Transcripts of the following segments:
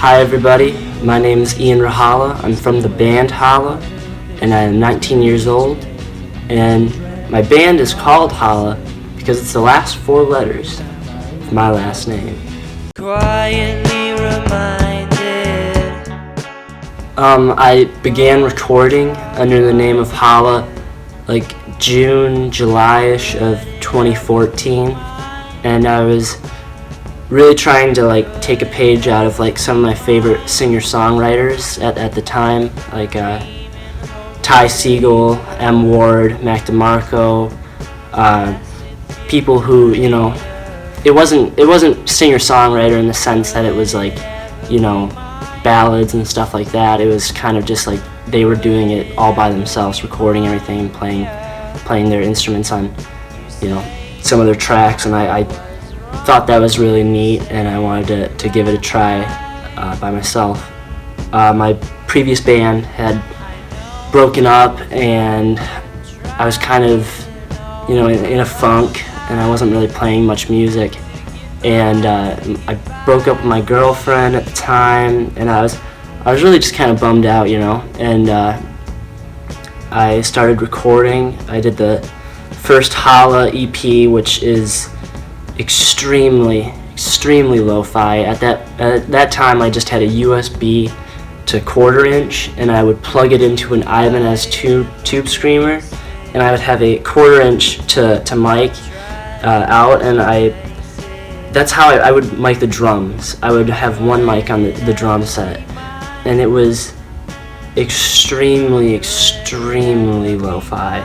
Hi everybody, my name is Ian Ruhala. I'm from the band HALA, and I'm 19 years old. And my band is called HALA because it's the last 4 letters of my last name. Quietly reminded. I began recording under the name of HALA like June, July-ish of 2014, and I was really trying to take a page out of some of my favorite singer-songwriters at the time, like Ty Segall, M. Ward, Mac DeMarco, people who, it wasn't singer-songwriter in the sense that it was ballads and stuff like that. It was kind of just they were doing it all by themselves, recording everything and playing their instruments on, some of their tracks, and I thought that was really neat, and I wanted to give it a try by myself. My previous band had broken up, and I was kind of, in a funk, and I wasn't really playing much music. And I broke up with my girlfriend at the time, and I was really just kind of bummed out, and I started recording. I did the first HALA EP, which is extremely lo-fi. At that time, I just had a USB to 1/4 inch, and I would plug it into an Ibanez tube screamer, and I would have a 1/4 inch to mic out, and that's how I would mic the drums. I would have one mic on the drum set, and it was extremely lo-fi.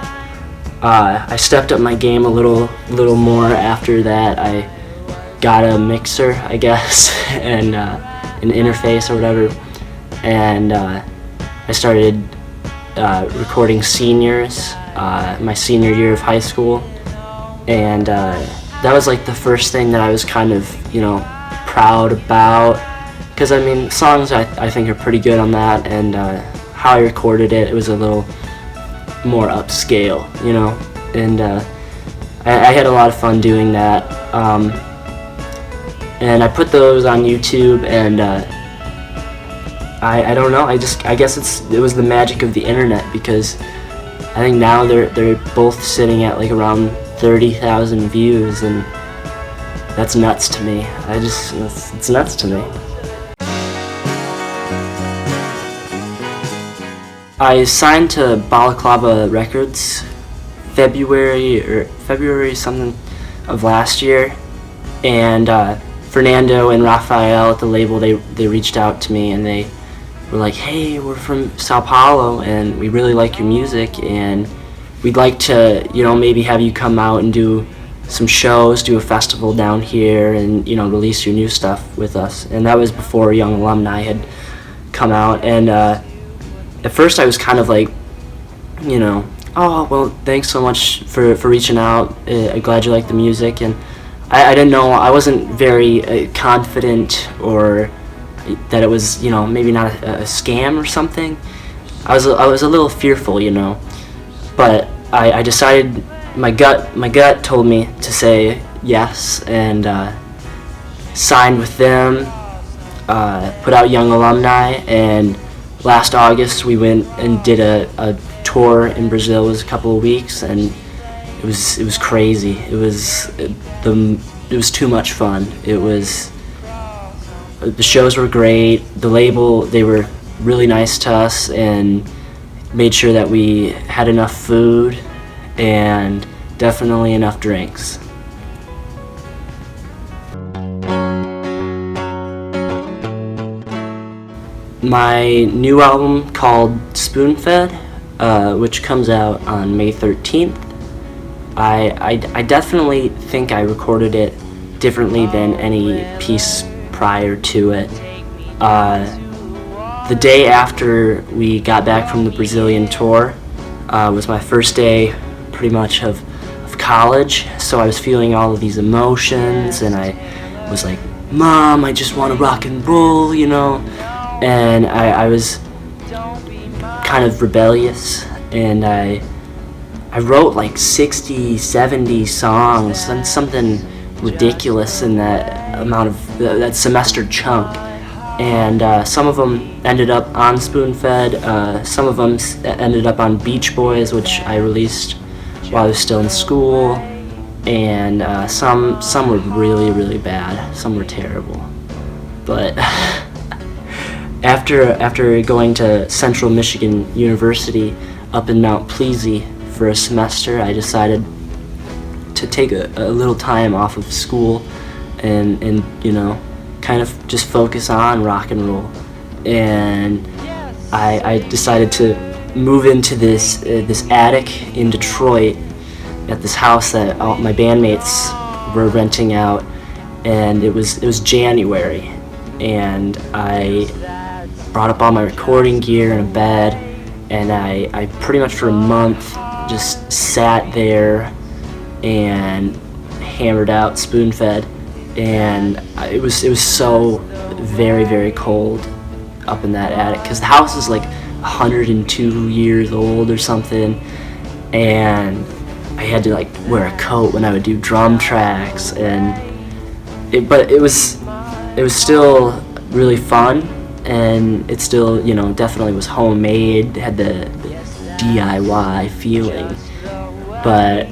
I stepped up my game a little more after that. I got a mixer, I guess, and an interface or whatever, and I started recording seniors my senior year of high school, and that was the first thing that I was kind of proud about, because songs I think are pretty good on that, and how I recorded it was a little more upscale, and I had a lot of fun doing that, and I put those on YouTube, and I don't know, I guess it was the magic of the internet, because I think now they're both sitting at around 30,000 views, and that's nuts to me. It's nuts to me. I signed to Balaclava Records February something of last year, and Fernando and Rafael at the label, they reached out to me, and they were like, "Hey, we're from Sao Paulo, and we really like your music, and we'd like to, maybe have you come out and do some shows, do a festival down here, and, release your new stuff with us." And that was before Young Alumni had come out, and at first I was kind of oh, well, thanks so much for reaching out. I'm glad you like the music, and I didn't know, I wasn't very confident, or that it was, maybe not a scam or something. I was a little fearful, but I decided, my gut told me to say yes, and signed with them, put out Young Alumni, and last August we went and did a tour in Brazil. It was a couple of weeks, and it was crazy. It was too much fun. The shows were great. The label, they were really nice to us and made sure that we had enough food and definitely enough drinks. My new album called Spoonfed, which comes out on May 13th, I definitely think I recorded it differently than any piece prior to it. The day after we got back from the Brazilian tour was my first day pretty much of college, so I was feeling all of these emotions, and I was like, "Mom, I just want to rock and roll," and I was kind of rebellious, and I wrote 60, 70 songs, and something ridiculous in that amount of that semester chunk, and some of them ended up on Spoon-Fed. Some of them ended up on Beach Boys, which I released while I was still in school, and some were really bad. Some were terrible, but after going to Central Michigan University up in Mount Pleasant for a semester, I decided to take a little time off of school and you know, kind of just focus on rock and roll. And I decided to move into this attic in Detroit at this house that all my bandmates were renting out, and it was January, and I brought up all my recording gear and a bed, and I pretty much for a month just sat there and hammered out Spoon-Fed, and it was so very cold up in that attic because the house is like 102 years old or something, and I had to like wear a coat when I would do drum tracks, but it was still really fun, and it still, you know, definitely was homemade, had the DIY feeling, but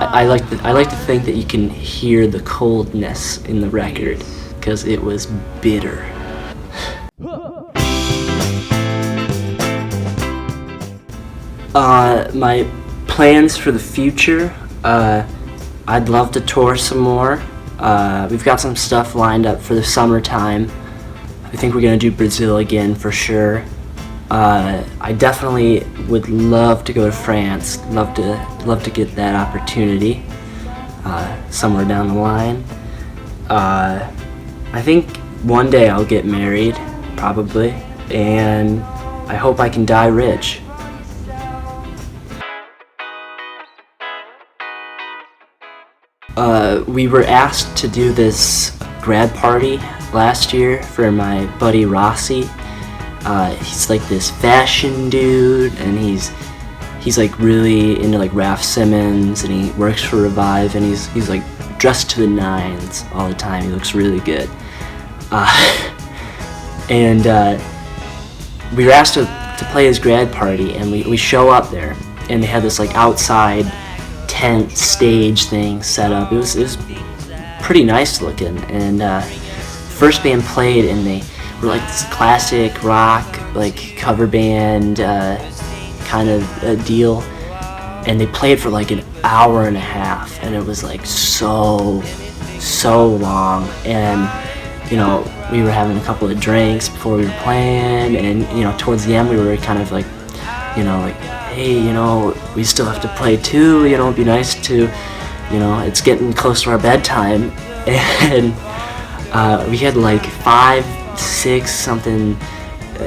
I like to think that you can hear the coldness in the record because it was bitter. My plans for the future, I'd love to tour some more. We've got some stuff lined up for the summertime. I think we're gonna do Brazil again for sure. I definitely would love to go to France. Love to get that opportunity somewhere down the line. I think one day I'll get married, probably, and I hope I can die rich. We were asked to do this grad party last year for my buddy Rossi. He's like this fashion dude, and he's like really into like Raf Simons, and he works for Revive, and he's like dressed to the nines all the time. He looks really good. And we were asked to play his grad party, and we show up there, and they had this like outside tent stage thing set up. It was pretty nice looking, and first band played, and they were like this classic rock like cover band kind of deal, and they played for like an hour and a half, and it was like so long, and you know, we were having a couple of drinks before we were playing, and you know, towards the end we were kind of like, you know, like, hey, you know, we still have to play too, you know, it'd be nice to, you know, it's getting close to our bedtime, and we had like 5, 6 something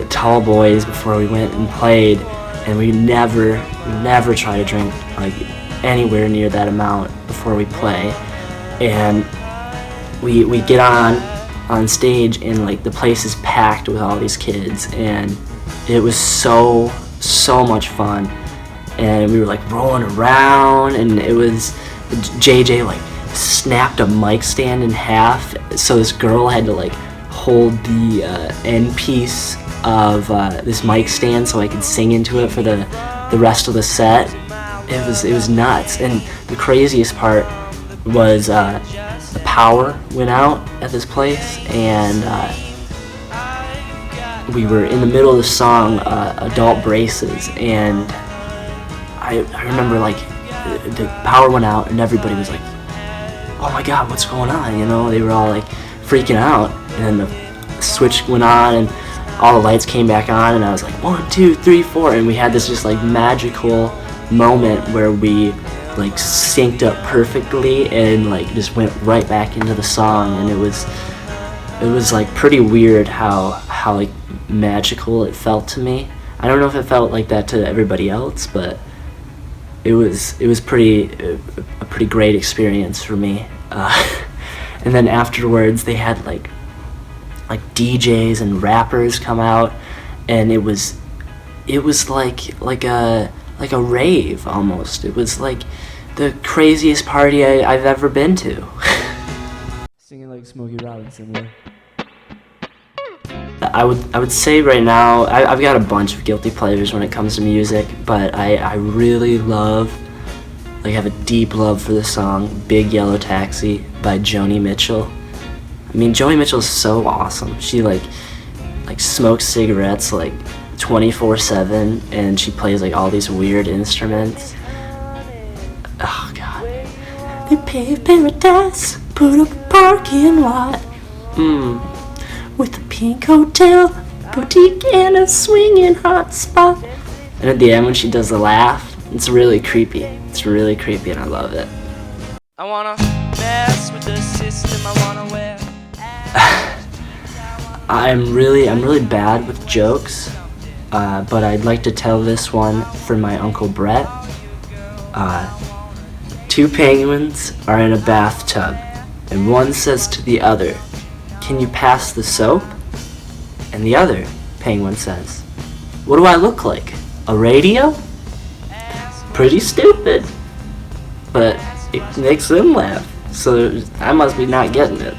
tall boys before we went and played, and we never try to drink like anywhere near that amount before we play, and we get on stage, and like the place is packed with all these kids, and it was so much fun, and we were like rolling around, and it was JJ like snapped a mic stand in half, so this girl had to like hold the end piece of this mic stand so I could sing into it for the rest of the set. It was nuts, and the craziest part was the power went out at this place, and we were in the middle of the song Adult Braces, and I remember like the power went out, and everybody was like, oh my god, what's going on, you know, they were all like freaking out, and then the switch went on, and all the lights came back on, and I was like 1, 2, 3, 4, and we had this just like magical moment where we like synced up perfectly and like just went right back into the song, and it was like pretty weird how like magical it felt to me. I don't know if it felt like that to everybody else, but it was a pretty great experience for me. And then afterwards they had like DJs and rappers come out, and it was like a rave almost. It was like the craziest party I've ever been to. Singing like Smokey Robinson, man. I would say right now I've got a bunch of guilty pleasures when it comes to music, but I really love, like, have a deep love for the song "Big Yellow Taxi" by Joni Mitchell. I mean, Joni Mitchell's so awesome. She like smokes cigarettes like 24/7, and she plays like all these weird instruments. Oh God. They paved paradise, put up a parking lot. With a pink hotel, boutique, and a swinging hot spot. And at the end, when she does the laugh, it's really creepy. It's really creepy, and I love it. I wanna mess with the system, I wanna wear. I'm really bad with jokes, but I'd like to tell this one for my Uncle Brett. Two penguins are in a bathtub, and one says to the other, "Can you pass the soap?" And the other penguin says, "What do I look like? A radio?" Pretty stupid, but it makes them laugh, so I must be not getting it.